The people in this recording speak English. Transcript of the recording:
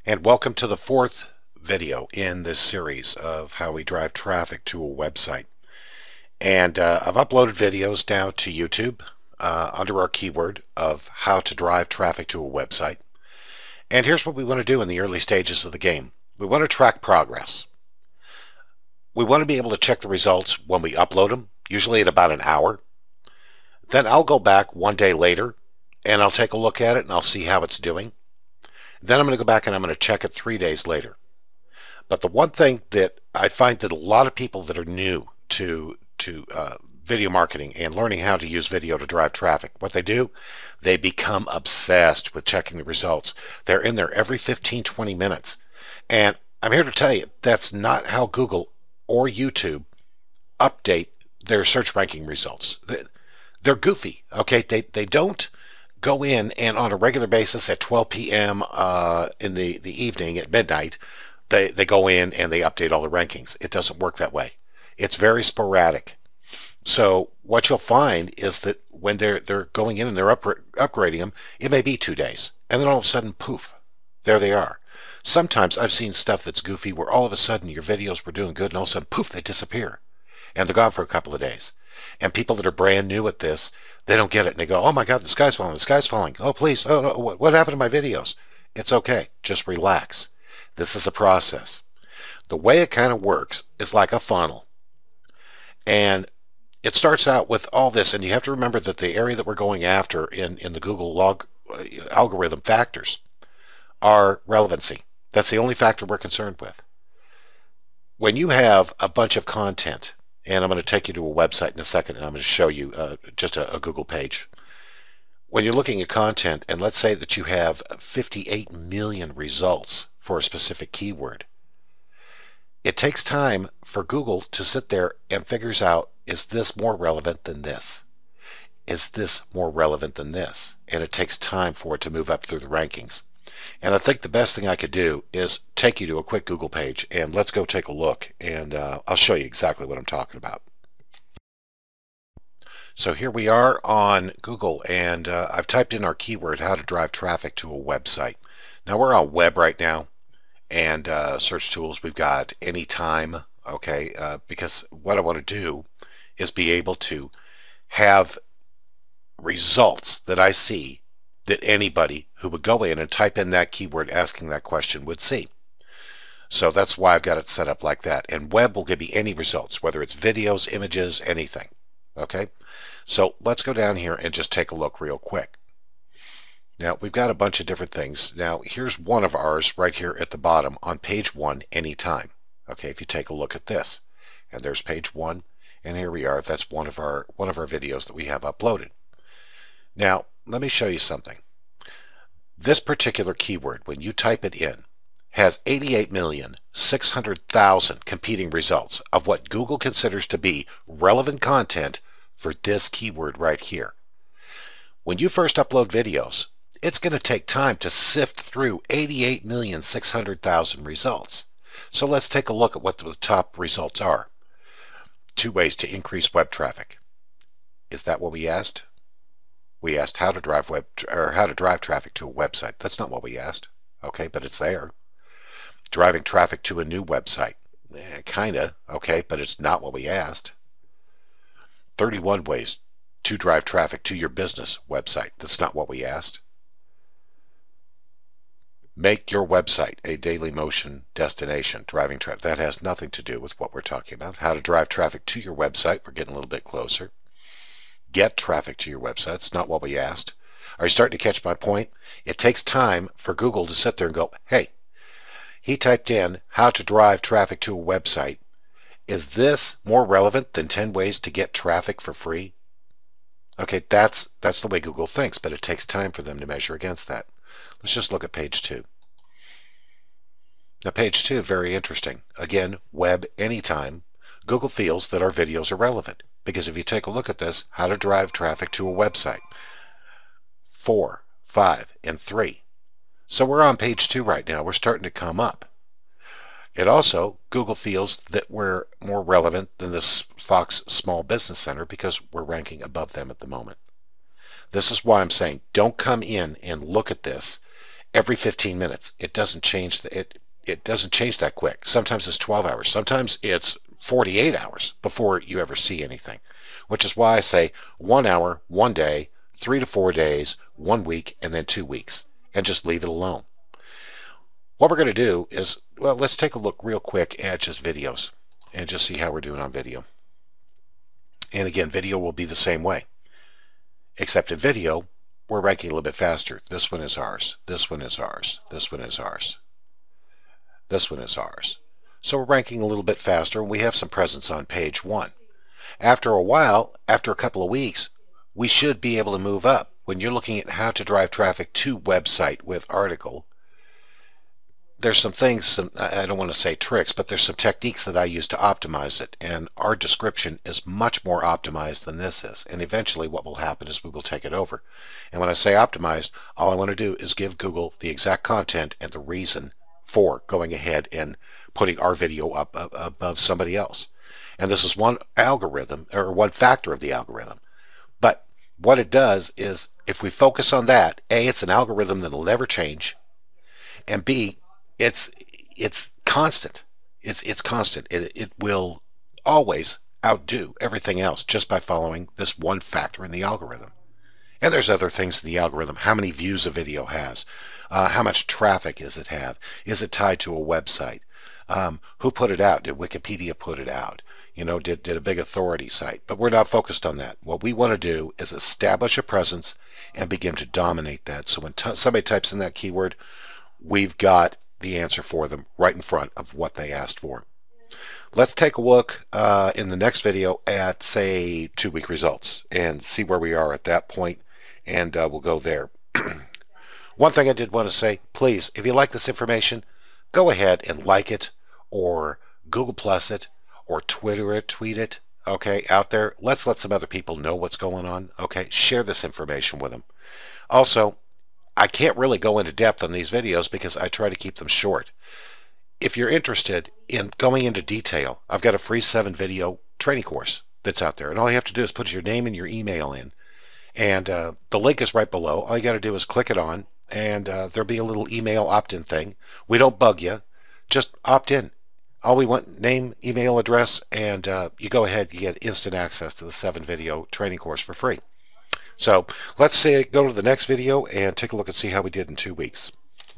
And welcome to the fourth video in this series of how we drive traffic to a website. And I've uploaded videos now to YouTube under our keyword of how to drive traffic to a website. And here's what we want to do in the early stages of the game. We want to track progress. We want to be able to check the results when we upload them, usually in about an hour. Then I'll go back one day later and I'll take a look at it and I'll see how it's doing. Then I'm going to go back and I'm going to check it 3 days later. But the one thing that I find that a lot of people that are new to video marketing and learning how to use video to drive traffic, what they do, they become obsessed with checking the results. They're in there every 15, 20 minutes. And I'm here to tell you that's not how Google or YouTube update their search ranking results. They're goofy, okay? They don't go in and on a regular basis at 12 p.m. In the evening at midnight, they go in and they update all the rankings. It doesn't work that way. It's very sporadic. So what you'll find is that when they're going in and they're upgrading them, it may be 2 days. And then all of a sudden, poof, there they are. Sometimes I've seen stuff that's goofy where all of a sudden your videos were doing good and all of a sudden, poof, they disappear. And they're gone for a couple of days. And people that are brand new at this, they don't get it, and they go, oh my God, the sky's falling, the sky's falling. Oh, please, oh, no, what happened to my videos? It's okay, just relax. This is a process. The way it kind of works is like a funnel. And it starts out with all this, and you have to remember that the area that we're going after in the Google algorithm factors are relevancy. That's the only factor we're concerned with. When you have a bunch of content, and I'm going to take you to a website in a second, and I'm going to show you just a Google page. When you're looking at content, and let's say that you have 58 million results for a specific keyword, it takes time for Google to sit there and figures out, is this more relevant than this? Is this more relevant than this? And it takes time for it to move up through the rankings. And I think the best thing I could do is take you to a quick Google page and let's go take a look, and I'll show you exactly what I'm talking about. So here we are on Google, and I've typed in our keyword, how to drive traffic to a website. Now we're on web right now, and search tools, we've got anytime, okay, because what I want to do is be able to have results that I see that anybody who would go in and type in that keyword asking that question would see. So that's why I've got it set up like that. And web will give you any results, whether it's videos, images, anything. Okay? So let's go down here and just take a look real quick. Now we've got a bunch of different things. Now here's one of ours right here at the bottom on page 1, anytime. Okay, if you take a look at this, and there's page 1, and here we are. That's one of our videos that we have uploaded. Now let me show you something. This particular keyword, when you type it in, has 88,600,000 competing results of what Google considers to be relevant content for this keyword right here. When you first upload videos, it's going to take time to sift through 88,600,000 results. So let's take a look at what the top results are. 2 ways to increase web traffic. Is that what we asked? We asked how to drive traffic to a website. That's not what we asked. Okay, but it's there. Driving traffic to a new website. Kinda, okay, but it's not what we asked. 31 ways to drive traffic to your business website. That's not what we asked. Make your website a daily motion destination. Driving traffic. That has nothing to do with what we're talking about. How to drive traffic to your website. We're getting a little bit closer. Get traffic to your website. It's not what we asked. Are you starting to catch my point? It takes time for Google to sit there and go, hey, he typed in how to drive traffic to a website. Is this more relevant than 10 ways to get traffic for free? Okay, that's the way Google thinks, but it takes time for them to measure against that. Let's just look at page 2. Now page 2, very interesting. Again, web anytime. Google feels that our videos are relevant. Because if you take a look at this, how to drive traffic to a website. 4, 5, and 3. So we're on page 2 right now. We're starting to come up. It also, Google feels that we're more relevant than this Fox Small Business Center because we're ranking above them at the moment. This is why I'm saying don't come in and look at this every 15 minutes. It doesn't change it doesn't change that quick. Sometimes it's 12 hours. Sometimes it's 48 hours before you ever see anything, which is why I say 1 hour, 1 day, 3 to 4 days, 1 week, and then 2 weeks, and just leave it alone. What we're going to do is, well, let's take a look real quick at just videos and just see how we're doing on video. And again, video will be the same way, except in video, we're ranking a little bit faster. This one is ours. This one is ours. This one is ours. This one is ours. So we're ranking a little bit faster, and we have some presence on page 1. After a while, after a couple of weeks, we should be able to move up. When you're looking at how to drive traffic to website with article, there's some things, I don't want to say tricks, but there's some techniques that I use to optimize it, and our description is much more optimized than this is. And eventually what will happen is we will take it over. And when I say optimized, all I want to do is give Google the exact content and the reason for going ahead and putting our video up above somebody else. And this is one algorithm, or one factor of the algorithm. But what it does is, if we focus on that, A, it's an algorithm that will never change, and B, it's constant. It's constant. It will always outdo everything else just by following this one factor in the algorithm. And there's other things in the algorithm. How many views a video has? How much traffic does it have? Is it tied to a website? Who put it out? Did Wikipedia put it out? You know, did a big authority site? But we're not focused on that. What we want to do is establish a presence and begin to dominate that. So when somebody types in that keyword, we've got the answer for them right in front of what they asked for. Let's take a look in the next video at, say, 2-week results and see where we are at that point, and we'll go there. One thing I did want to say, please, if you like this information, go ahead and like it, or Google Plus it, or Twitter it, tweet it, okay, out there. Let's let some other people know what's going on, okay? Share this information with them. Also, I can't really go into depth on these videos because I try to keep them short. If you're interested in going into detail, I've got a free 7-video training course that's out there, and all you have to do is put your name and your email in, and the link is right below. All you got to do is click it on, and there'll be a little email opt-in thing. We don't bug you, just opt in. All we want, name, email address, and you go ahead, you get instant access to the 7-video training course for free. So let's go to the next video and take a look and see how we did in 2 weeks.